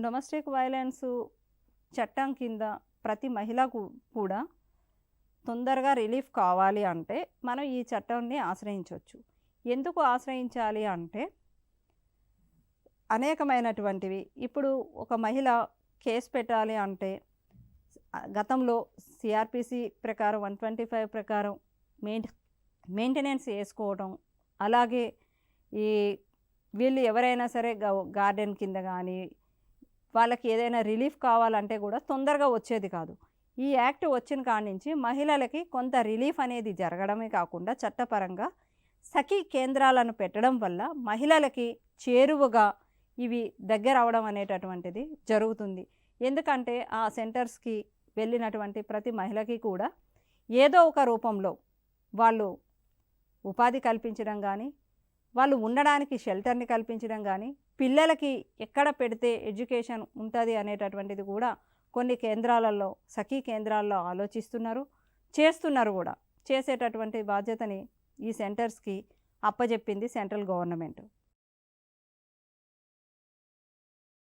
Domestic violence చట్టం కింద ప్రతి మహిళకు కూడా తొందరగా రిలీఫ్ కావాలి అంటే మనం ఈ చట్టాన్ని ఆశ్రయించవచ్చు. ఎందుకు ఆశ్రయించాలి అంటే అనేకమైనటువంటివి ఇప్పుడు ఒక మహిళ కేసు పెట్టాలి అంటే గతంలో సిఆర్పిసి ప్రకారం 125 ప్రకారం మెయింటెనెన్స్ వేసుకోవడం, అలాగే ఈ వీళ్ళు ఎవరైనా సరే గార్డెన్ కింద కానీ వాళ్ళకి ఏదైనా రిలీఫ్ కావాలంటే కూడా తొందరగా వచ్చేది కాదు. ఈ యాక్ట్ వచ్చిన కాడి నుంచి మహిళలకి కొంత రిలీఫ్ అనేది జరగడమే కాకుండా చట్టపరంగా సఖీ కేంద్రాలను పెట్టడం వల్ల మహిళలకి చేరువగా ఇవి దగ్గర అవడం అనేటటువంటిది జరుగుతుంది. ఎందుకంటే ఆ సెంటర్స్కి వెళ్ళినటువంటి ప్రతి మహిళకి కూడా ఏదో ఒక రూపంలో వాళ్ళు ఉపాధి కల్పించడం కానీ, వాళ్ళు ఉండడానికి షెల్టర్ని కల్పించడం కానీ, పిల్లలకి ఎక్కడ పెడితే ఎడ్యుకేషన్ ఉంటుంది అనేటటువంటిది కూడా కొన్ని కేంద్రాలలో సఖీ కేంద్రాల్లో ఆలోచిస్తున్నారు, చేస్తున్నారు కూడా. చేసేటటువంటి బాధ్యతని ఈ సెంటర్స్కి అప్పజెప్పింది సెంట్రల్ గవర్నమెంట్.